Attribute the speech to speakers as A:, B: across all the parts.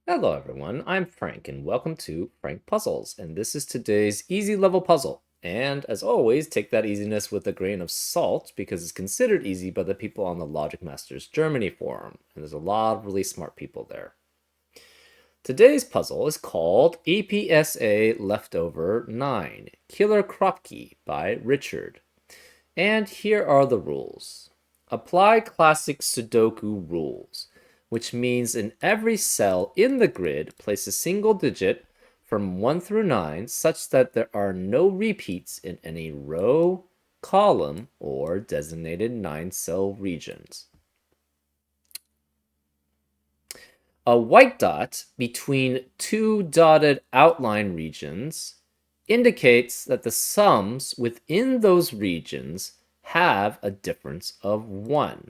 A: Hello everyone, I'm Frank and welcome to Frank Puzzles, and this is today's easy level puzzle. And as always, take that easiness with a grain of salt because it's considered easy by the people on the Logic Masters Germany forum, and there's a lot of really smart people there. Today's puzzle is called APSA Leftover 9, Killer Kropki by Richard. And here are the rules. Apply classic Sudoku rules, which means in every cell in the grid, place a single digit from 1 through 9 such that there are no repeats in any row, column, or designated 9-cell regions. A white dot between two dotted outline regions indicates that the sums within those regions have a difference of 1.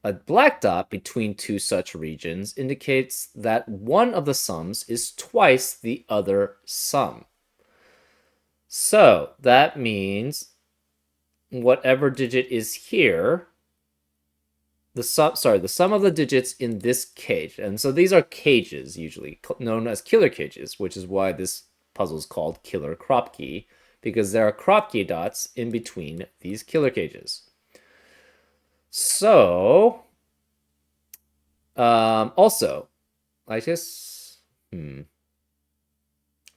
A: A black dot between two such regions indicates that one of the sums is twice the other sum. So that means whatever digit is here, the sum of the digits in this cage. And so these are cages, usually known as killer cages, which is why this puzzle is called Killer Kropki, because there are Kropki dots in between these killer cages. So, also, I guess,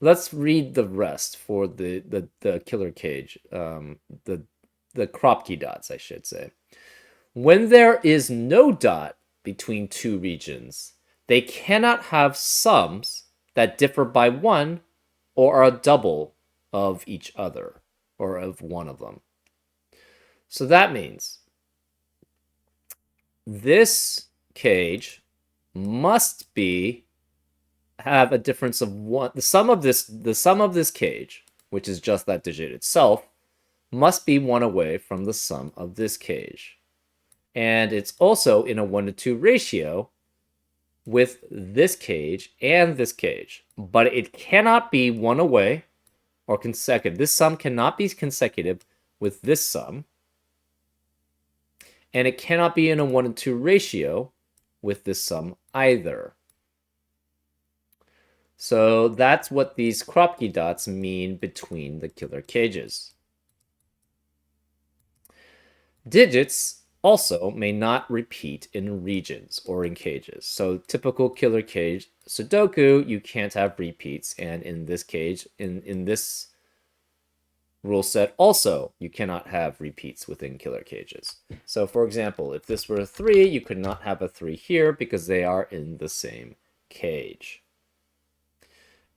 A: let's read the rest for the killer cage, the Kropki dots, I should say. When there is no dot between two regions, they cannot have sums that differ by 1 or are a double of each other, or of one of them. So that means this cage must have a difference of 1. The sum of this cage, which is just that digit itself, must be 1 away from the sum of this cage. And it's also in a 1-to-2 ratio with this cage and this cage. But it cannot be 1 away or consecutive. This sum cannot be consecutive with this sum. And it cannot be in a 1-to-2 ratio with this sum either. So that's what these Kropki dots mean between the killer cages. Digits also may not repeat in regions or in cages. So typical killer cage Sudoku, you can't have repeats. And in this cage, in this rule set also, you cannot have repeats within killer cages. So for example, if this were a 3, you could not have a 3 here because they are in the same cage.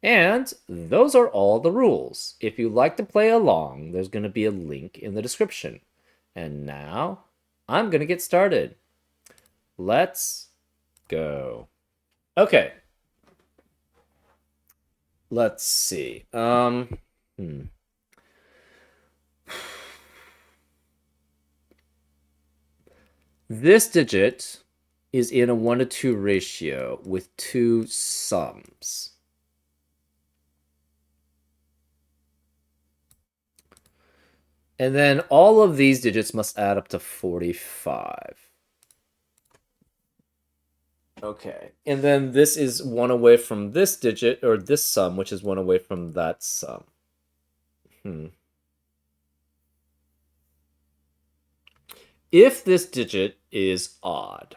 A: And those are all the rules. If you like to play along, there's going to be a link in the description. And now I'm going to get started. Let's go. Okay. Let's see. This digit is in a 1-to-2 ratio with 2 sums. And then all of these digits must add up to 45. Okay, and then this is 1 away from this digit, or this sum, which is 1 away from that sum. If this digit is odd,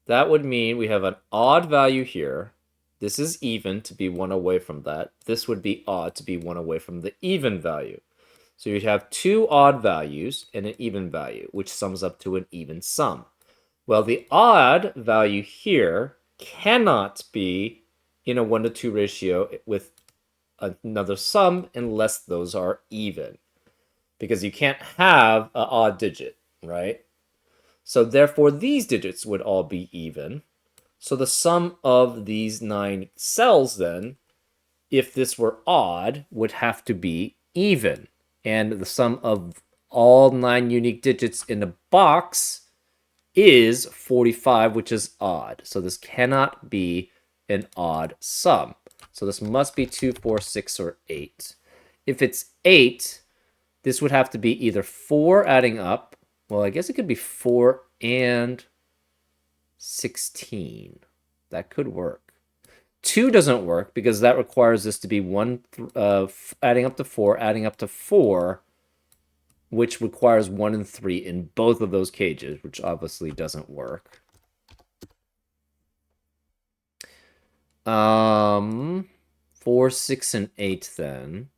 A: that would mean we have an odd value here. This is even to be 1 away from that. This would be odd to be 1 away from the even value. So you'd have 2 odd values and an even value, which sums up to an even sum. Well, the odd value here cannot be in a 1-to-2 ratio with another sum unless those are even. Because you can't have an odd digit, right? So therefore, these digits would all be even. So the sum of these 9 cells then, if this were odd, would have to be even. And the sum of all 9 unique digits in the box is 45, which is odd. So this cannot be an odd sum. So this must be 2, 4, 6, or 8. If it's 8, this would have to be either 4 adding up. Well, I guess it could be 4 and 16. That could work. 2 doesn't work because that requires this to be adding up to 4, adding up to 4, which requires 1 and 3 in both of those cages, which obviously doesn't work. 4, 6, and 8 then.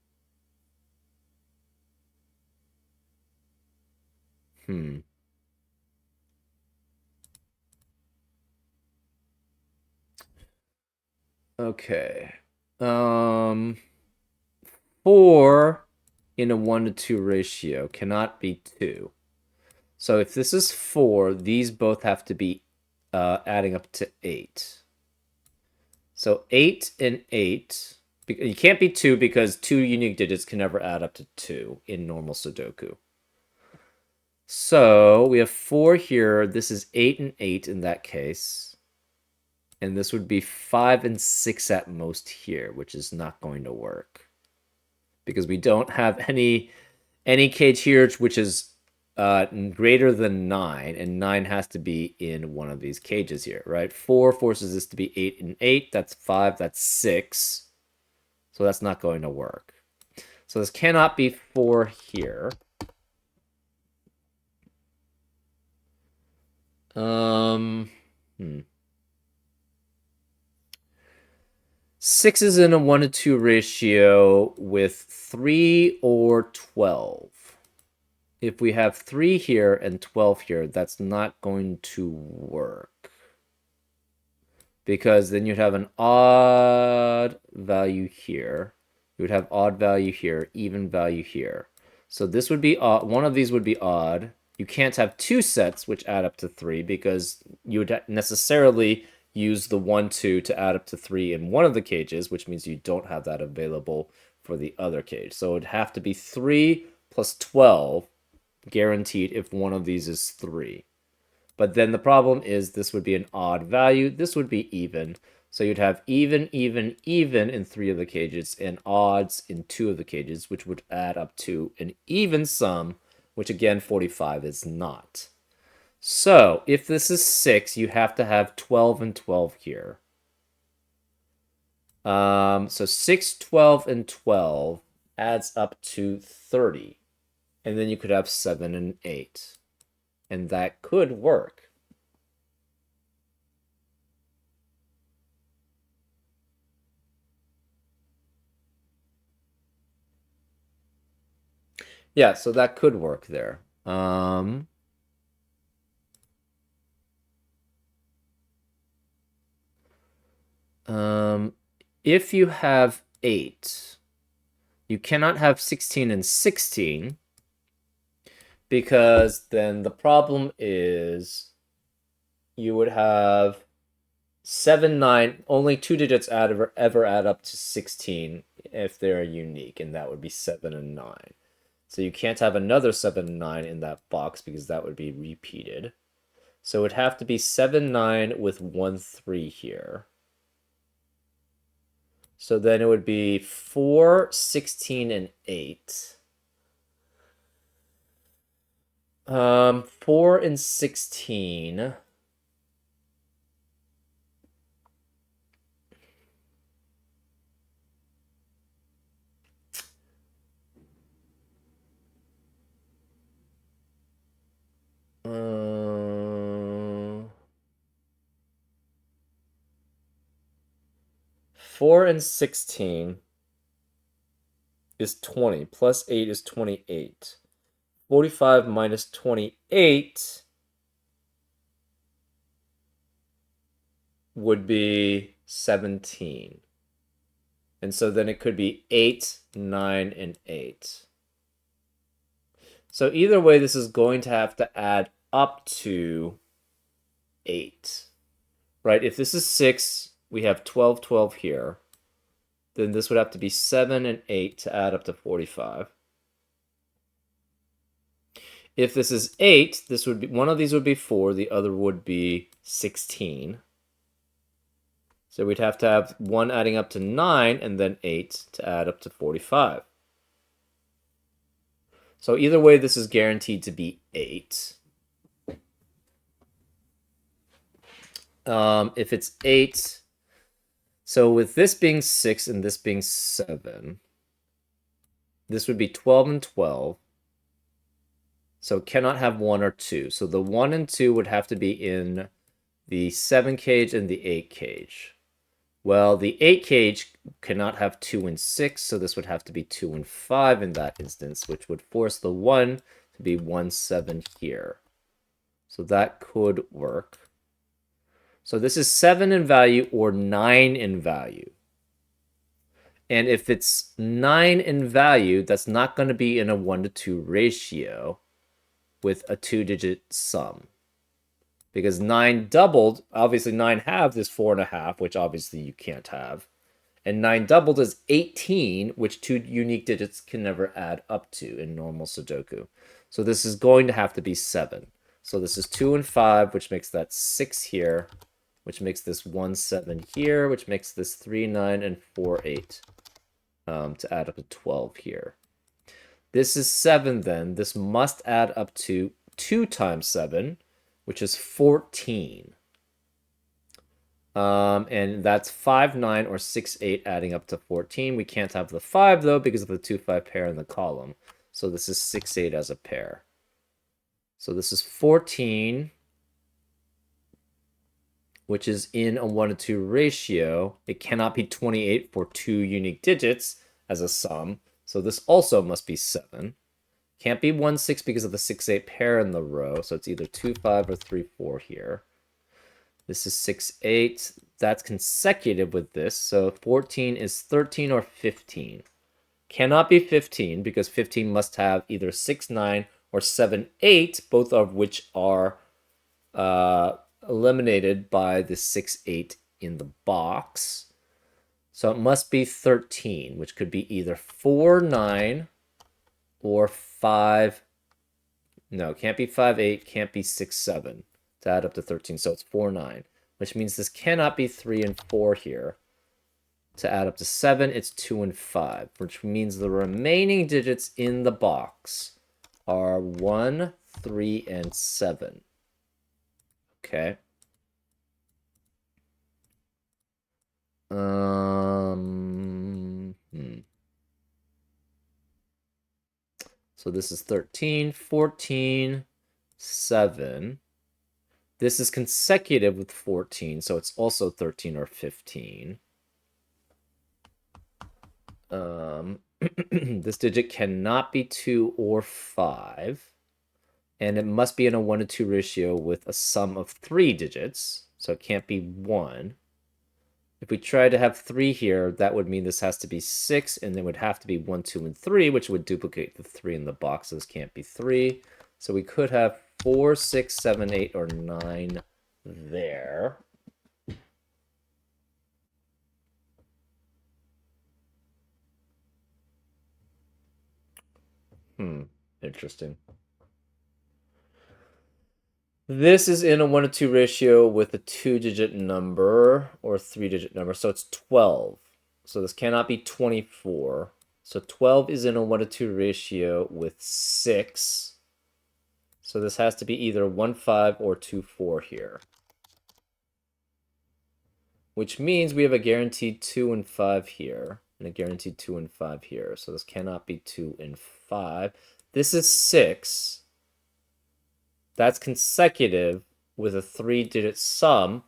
A: Okay. 4 in a 1 to 2 ratio cannot be 2. So if this is 4, these both have to be adding up to 8. So 8 and 8. You can't be 2 because 2 unique digits can never add up to 2 in normal Sudoku. So we have 4 here. This is 8 and 8 in that case. And this would be 5 and 6 at most here, which is not going to work. Because we don't have any cage here which is greater than 9, and 9 has to be in one of these cages here, right? 4 forces this to be 8 and 8. That's 5. That's 6. So that's not going to work. So this cannot be 4 here. Six is in a 1 to 2 ratio with 3 or 12. If we have 3 here and 12 here, that's not going to work. Because then you'd have an odd value here. You would have odd value here, even value here. So this would be odd. One of these would be odd. You can't have 2 sets which add up to 3 because you would necessarily use the 1, 2 to add up to 3 in one of the cages, which means you don't have that available for the other cage. So it would have to be 3 plus 12 guaranteed if one of these is 3. But then the problem is this would be an odd value. This would be even. So you'd have even, even, even in 3 of the cages and odds in 2 of the cages, which would add up to an even sum, which again, 45 is not. So if this is 6, you have to have 12 and 12 here. So 6, 12, and 12 adds up to 30. And then you could have 7 and 8. And that could work. Yeah, so that could work there. If you have 8, you cannot have 16 and 16 because then the problem is you would have 7, 9, only 2 digits ever add up to 16 if they're unique, and that would be 7 and 9. So you can't have another 7 and 9 in that box because that would be repeated. So it would have to be 7, 9 with 1, 3 here. So then it would be 4, 16, and 8. 4 and 16. Four and 16 is 20. Plus 8 is 28. 45 minus 28 would be 17. And so then it could be 8, 9, and 8. So either way, this is going to have to add up to 8. Right? If this is 6, we have 12, 12 here. Then this would have to be 7 and 8 to add up to 45. If this is 8, this would be one of these would be 4, the other would be 16. So we'd have to have 1 adding up to 9 and then 8 to add up to 45. So either way, this is guaranteed to be 8. If it's 8, so with this being 6 and this being 7, this would be 12 and 12. So it cannot have 1 or 2. So the 1 and 2 would have to be in the 7 cage and the 8 cage. Well, the 8 cage cannot have 2 and 6, so this would have to be 2 and 5 in that instance, which would force the 1 to be 1, 7 here. So that could work. So this is 7 in value or 9 in value. And if it's 9 in value, that's not going to be in a 1 to 2 ratio with a 2-digit sum. Because 9 doubled, obviously 9 halved is 4.5, which obviously you can't have. And 9 doubled is 18, which 2 unique digits can never add up to in normal Sudoku. So this is going to have to be 7. So this is 2 and 5, which makes that 6 here, which makes this 1, 7 here, which makes this 3, 9, and 4, 8 to add up to 12 here. This is 7 then. This must add up to 2 times 7, which is 14. And that's 5, 9, or 6, 8 adding up to 14. We can't have the 5, though, because of the 2, 5 pair in the column. So this is 6, 8 as a pair. So this is 14, which is in a 1 to 2 ratio. It cannot be 28 for 2 unique digits as a sum. So this also must be 7. Can't be 1, 6 because of the 6, 8 pair in the row. So it's either 2, 5 or 3, 4 here. This is 6, 8. That's consecutive with this. So 14 is 13 or 15. Cannot be 15 because 15 must have either 6, 9 or 7, 8, both of which are eliminated by the 6, 8 in the box. So it must be 13, which could be either 4, 9 or 5. No, can't be 5, 8, can't be 6, 7 to add up to 13. So it's 4, 9, which means this cannot be 3 and 4 here. To add up to 7, it's 2 and 5, which means the remaining digits in the box are 1, 3, and 7. Okay. So this is 13, 14, 7. This is consecutive with 14, so it's also 13 or 15. This digit cannot be 2 or 5. And it must be in a 1 to 2 ratio with a sum of 3 digits. So it can't be 1. If we try to have 3 here, that would mean this has to be 6, and then would have to be 1, 2, and 3, which would duplicate the 3 in the box. So this can't be 3. So we could have 4, 6, 7, 8, or 9 there. Interesting. This is in a 1 to 2 ratio with a 2-digit number or a 3-digit number. So it's 12. So this cannot be 24. So 12 is in a 1 to 2 ratio with 6. So this has to be either 1, 5 or 2, 4 here. Which means we have a guaranteed 2 and 5 here. And a guaranteed 2 and 5 here. So this cannot be 2 and 5. This is 6. That's consecutive with a 3-digit sum,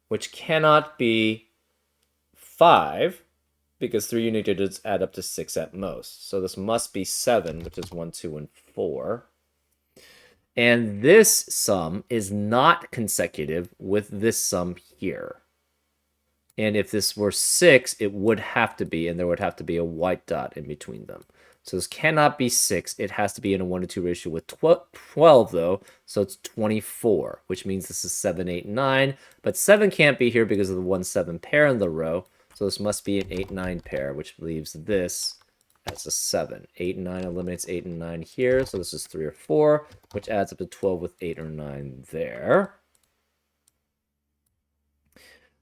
A: which cannot be 5, because 3 unique digits add up to 6 at most. So this must be 7, which is 1, 2, and 4. And this sum is not consecutive with this sum here. And if this were 6, it would have to be, and there would have to be a white dot in between them. So this cannot be 6. It has to be in a 1 to 2 ratio with 12, though. So it's 24, which means this is 7, 8, 9. But 7 can't be here because of the 1, 7 pair in the row. So this must be an 8, 9 pair, which leaves this as a 7. 8 and 9 eliminates 8 and 9 here. So this is 3 or 4, which adds up to 12 with 8 or 9 there.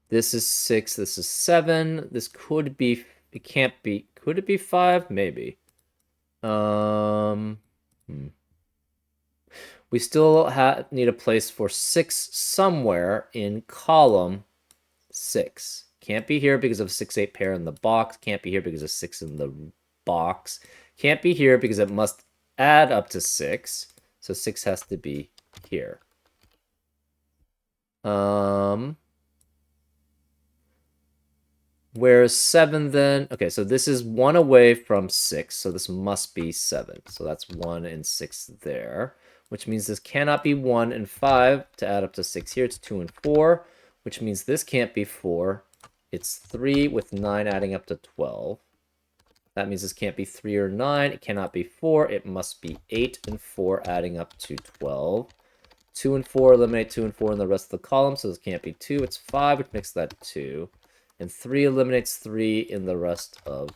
A: This is 6. This is 7. This could be... It can't be... Could it be 5? Maybe. We still need a place for 6 somewhere in column 6. Can't be here because of 6-8 pair in the box. Can't be here because of 6 in the box. Can't be here because it must add up to 6. So 6 has to be here. Where's 7 then? Okay, so this is 1 away from 6, so this must be 7. So that's 1 and 6 there, which means this cannot be 1 and 5 to add up to 6 here. It's 2 and 4, which means this can't be 4. It's 3 with 9 adding up to 12. That means this can't be 3 or 9. It cannot be 4. It must be 8 and 4 adding up to 12. 2 and 4 eliminate 2 and 4 in the rest of the column, so this can't be 2. It's 5, which makes that 2. And 3 eliminates 3 in the rest of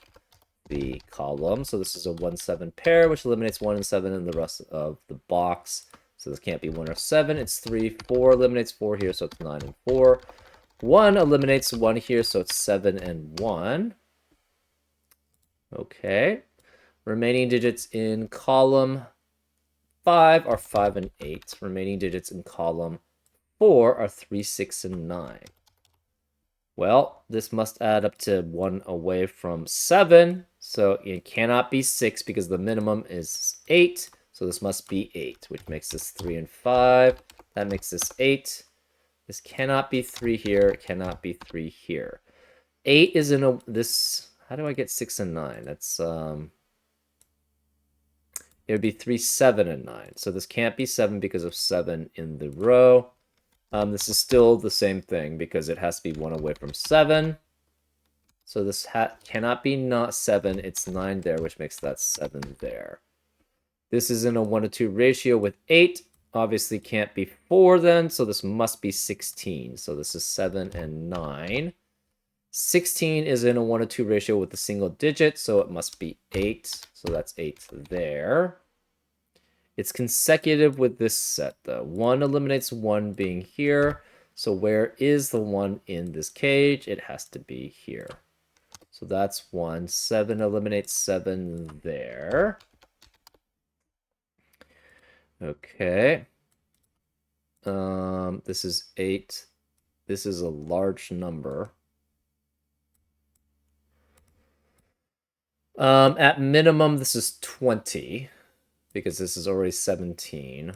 A: the column. So this is a 1-7 pair, which eliminates 1 and 7 in the rest of the box. So this can't be 1 or 7. It's 3. 4 eliminates 4 here, so it's 9 and 4. 1 eliminates 1 here, so it's 7 and 1. Okay. Remaining digits in column 5 are 5 and 8. Remaining digits in column 4 are 3, 6, and 9. Well, this must add up to 1 away from 7. So it cannot be 6 because the minimum is 8. So this must be 8, which makes this 3 and 5. That makes this 8. This cannot be 3 here. It cannot be 3 here. 8 is in a... This... How do I get 6 and 9? That's... It would be 3, 7, and 9. So this can't be 7 because of 7 in the row. This is still the same thing because it has to be 1 away from 7. So this cannot be not 7. It's 9 there, which makes that 7 there. This is in a 1-to-2 ratio with 8. Obviously can't be 4 then, so this must be 16. So this is 7 and 9. 16 is in a 1-to-2 ratio with a single digit, so it must be 8. So that's 8 there. It's consecutive with this set, though. 1 eliminates 1 being here. So where is the 1 in this cage? It has to be here. So that's 1. 7 eliminates 7 there. Okay. This is 8. This is a large number. At minimum, this is 20. Because this is already 17.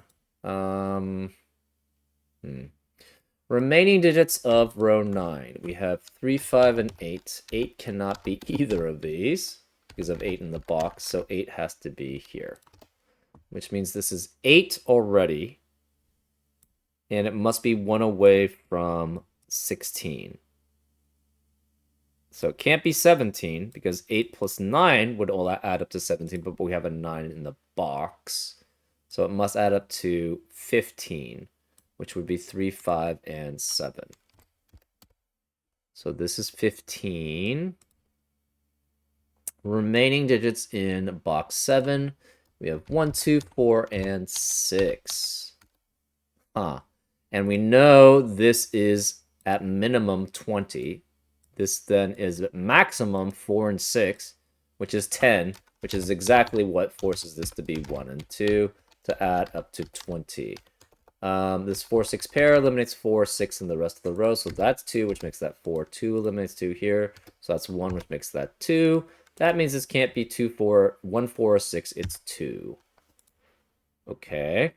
A: Remaining digits of row 9. We have 3, 5, and 8. 8 cannot be either of these because of 8 in the box, so 8 has to be here. Which means this is 8 already, and it must be 1 away from 16. So it can't be 17 because 8 plus 9 would all add up to 17, but we have a 9 in the box. So it must add up to 15, which would be 3, 5, and 7. So this is 15. Remaining digits in box 7. We have 1, 2, 4, and 6. And we know this is at minimum 20. This then is maximum 4 and 6, which is 10, which is exactly what forces this to be 1 and 2 to add up to 20. This 4, 6 pair eliminates 4, 6 in the rest of the row, so that's 2, which makes that 4. 2 eliminates 2 here, so that's 1, which makes that 2. That means this can't be 2, 4, 1, 4, or 6, it's 2. Okay.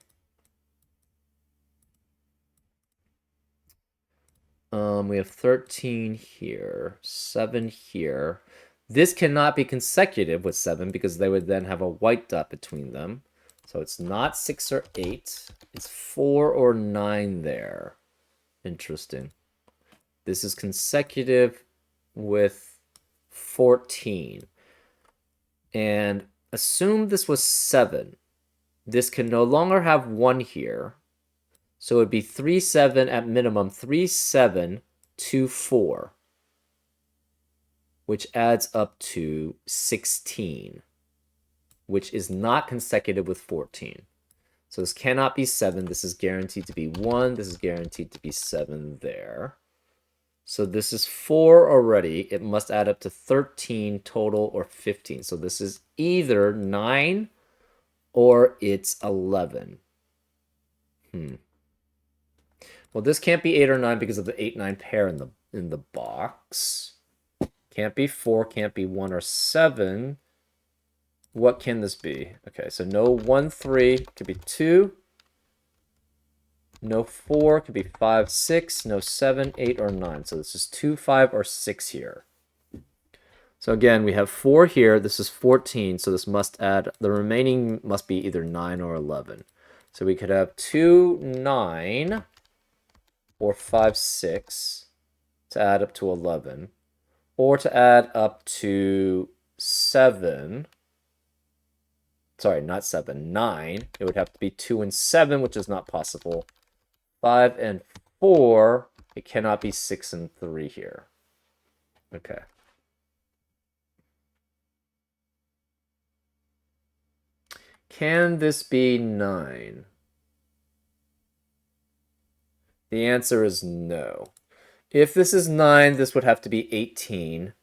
A: We have 13 here, 7 here. This cannot be consecutive with 7 because they would then have a white dot between them. So it's not 6 or 8. It's 4 or 9 there. Interesting. This is consecutive with 14. And assume this was 7. This can no longer have 1 here. So it would be 3, 7 at minimum, 3, 7, 2, 4, which adds up to 16, which is not consecutive with 14. So this cannot be 7. This is guaranteed to be 1. This is guaranteed to be 7 there. So this is 4 already. It must add up to 13 total or 15. So this is either 9 or it's 11. Well, this can't be 8 or 9 because of the 8-9 pair in the box. Can't be 4, can't be 1 or 7. What can this be? Okay, so no 1, 3, could be 2. No 4, could be 5, 6. No 7, 8, or 9. So this is 2, 5, or 6 here. So again, we have 4 here. This is 14, so this must add, the remaining must be either 9 or 11. So we could have 2, 9, or 5, 6 to add up to 11. Or to add up to 7. Sorry, not 7, 9. It would have to be 2 and 7, which is not possible. 5 and 4. It cannot be 6 and 3 here. Okay. Can this be 9? The answer is no. If this is 9, this would have to be 18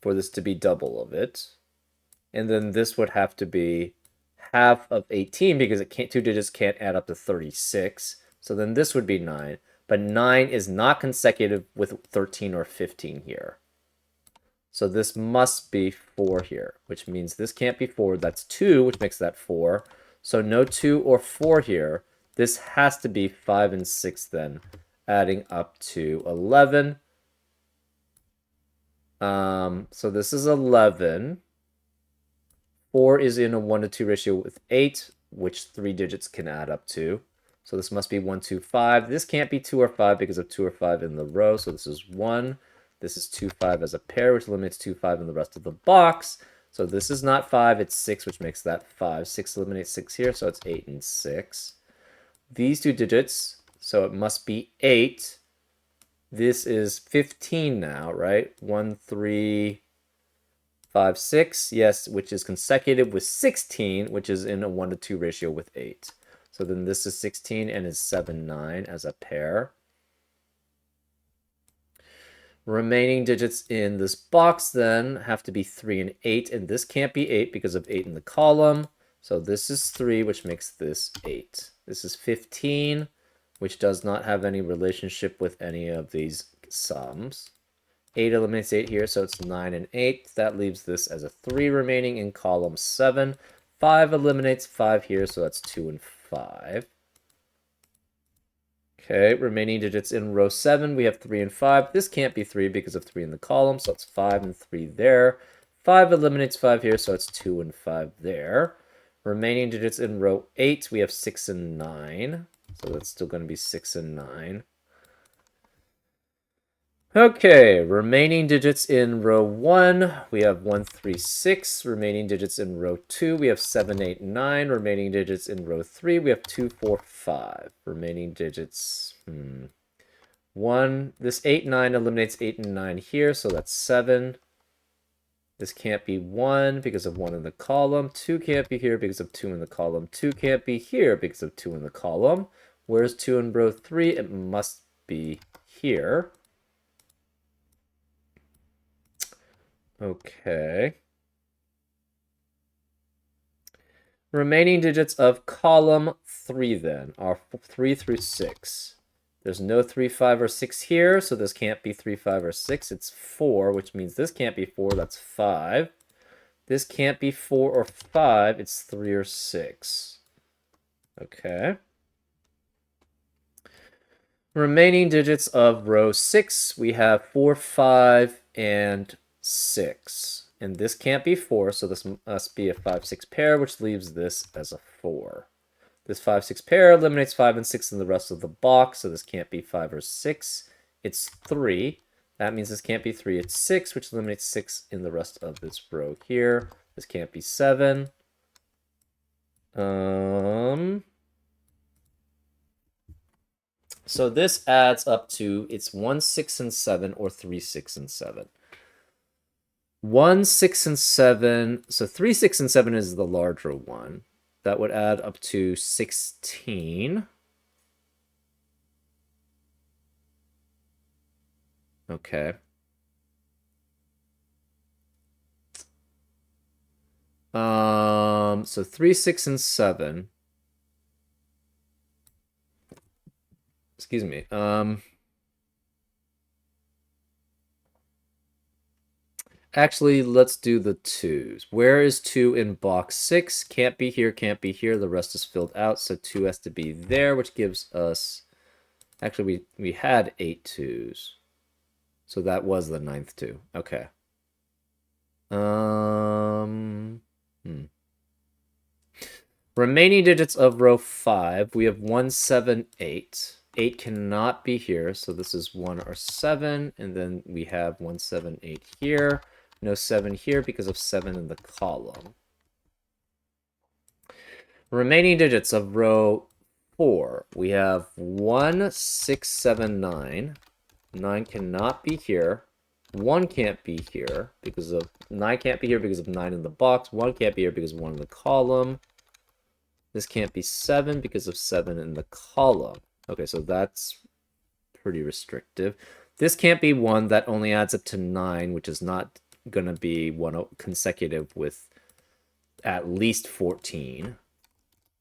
A: for this to be double of it. And then this would have to be half of 18 because it can't, 2 digits can't add up to 36. So then this would be 9. But 9 is not consecutive with 13 or 15 here. So this must be 4 here, which means this can't be 4. That's 2, which makes that 4. So no 2 or 4 here. This has to be 5 and 6 then, adding up to 11. So this is 11. 4 is in a 1 to 2 ratio with 8, which 3 digits can add up to. So this must be 1, 2, 5. This can't be 2 or 5 because of 2 or 5 in the row. So this is 1. This is 2, 5 as a pair, which eliminates 2, 5 in the rest of the box. So this is not 5, it's 6, which makes that 5. 6 eliminates 6 here, so it's 8 and 6. These 2 digits, so it must be 8. This is 15 now, right? 1, 3, 5, 6. Yes, which is consecutive with 16, which is in a 1 to 2 ratio with 8. So then this is 16 and is 7, 9 as a pair. Remaining digits in this box then have to be 3 and 8, and this can't be 8 because of 8 in the column. So this is 3, which makes this 8. This is 15, which does not have any relationship with any of these sums. 8 eliminates 8 here, so it's 9 and 8. That leaves this as a 3 remaining in column 7. 5 eliminates 5 here, so that's 2 and 5. Okay, remaining digits in row 7, we have 3 and 5. This can't be 3 because of 3 in the column, so it's 5 and 3 there. 5 eliminates 5 here, so it's 2 and 5 there. Remaining digits in row 8, we have 6 and 9. So that's still going to be 6 and 9. Okay, remaining digits in row 1, we have 1, 3, 6. Remaining digits in row 2, we have 7, 8, 9. Remaining digits in row 3, we have 2, 4, 5. Remaining digits, 1. This 8, 9 eliminates 8 and 9 here, so that's 7. This can't be 1 because of 1 in the column. 2 can't be here because of 2 in the column. 2 can't be here because of 2 in the column. Where's 2 in row 3? It must be here. Okay. Remaining digits of column 3 then are 3 through 6. There's no 3, 5, or 6 here, so this can't be 3, 5, or 6. It's 4, which means this can't be 4. That's 5. This can't be 4 or 5. It's 3 or 6. Okay. Remaining digits of row 6, we have 4, 5, and 6. And this can't be 4, so this must be a 5, 6 pair, which leaves this as a 4. This 5, 6 pair eliminates 5 and 6 in the rest of the box, so this can't be 5 or 6. It's 3. That means this can't be 3, it's 6, which eliminates 6 in the rest of this row here. This can't be 7. So this adds up to, it's 1, 6, and 7, or 3, 6, and 7. 1, 6, and 7, so 3, 6, and 7 is the larger one. That would add up to 16. Okay. So 3, 6, and 7. Excuse me. Actually, let's do the twos. Where is 2 in box 6? Can't be here, can't be here. The rest is filled out, so 2 has to be there, which gives us... Actually, we had 8 twos. So that was the ninth 2. Okay. Remaining digits of row 5, we have 1, 7, 8. 8 cannot be here, so this is 1 or 7, and then we have 1, 7, 8 here. No 7 here because of 7 in the column. Remaining digits of row 4, we have 1, 6, 7, 9. 9 cannot be here. 1 can't be here because of 9 can't be here because of 9 in the box. 1 can't be here because of 1 in the column. This can't be 7 because of 7 in the column. Okay, so that's pretty restrictive. This can't be 1. That only adds up to 9, which is not going to be one consecutive with at least 14.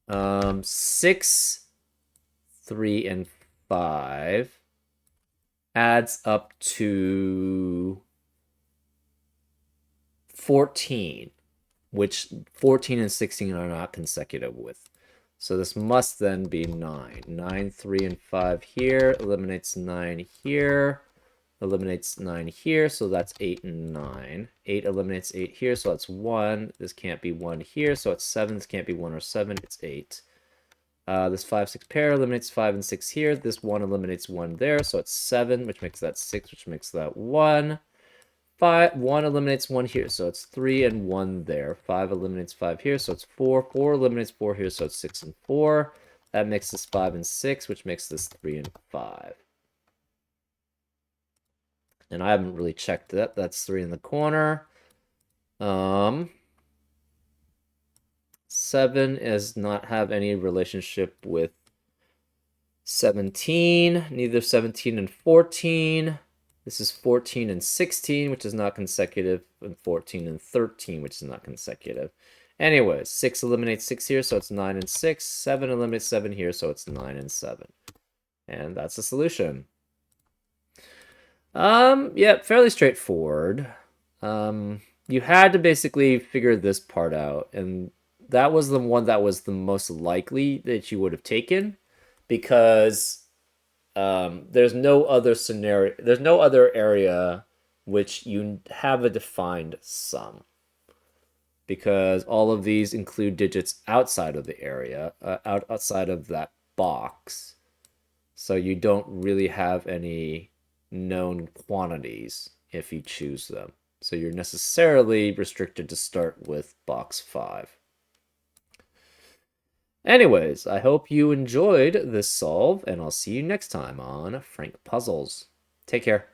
A: 6, 3, and 5 adds up to 14, which 14 and 16 are not consecutive with. So this must then be 9. 9, 3, and 5 here, eliminates 9 here, eliminates 9 here, so that's 8 and 9. 8 eliminates 8 here, so that's 1. This can't be 1 here, so it's 7. This can't be 1 or 7, it's 8. This 5, 6 pair eliminates 5 and 6 here. This 1 eliminates 1 there, so it's 7, which makes that 6, which makes that 1. 1 eliminates 1 here, so it's 3 and 1 there. 5 eliminates 5 here, so it's 4. 4 eliminates 4 here, so it's 6 and 4. That makes this 5 and 6, which makes this 3 and 5. And I haven't really checked that. That's 3 in the corner. 7 does not have any relationship with 17. Neither 17 and 14. This is 14 and 16, which is not consecutive, and 14 and 13, which is not consecutive. Anyways, 6 eliminates 6 here, so it's 9 and 6. 7 eliminates 7 here, so it's 9 and 7. And that's the solution. Yeah, fairly straightforward. You had to basically figure this part out, and that was the one that was the most likely that you would have taken, because there's no other scenario, there's no other area which you have a defined sum, because all of these include digits outside of the area, outside of that box. So you don't really have any known quantities if you choose them. So you're necessarily restricted to start with box 5. Anyways, I hope you enjoyed this solve, and I'll see you next time on Frank Puzzles. Take care.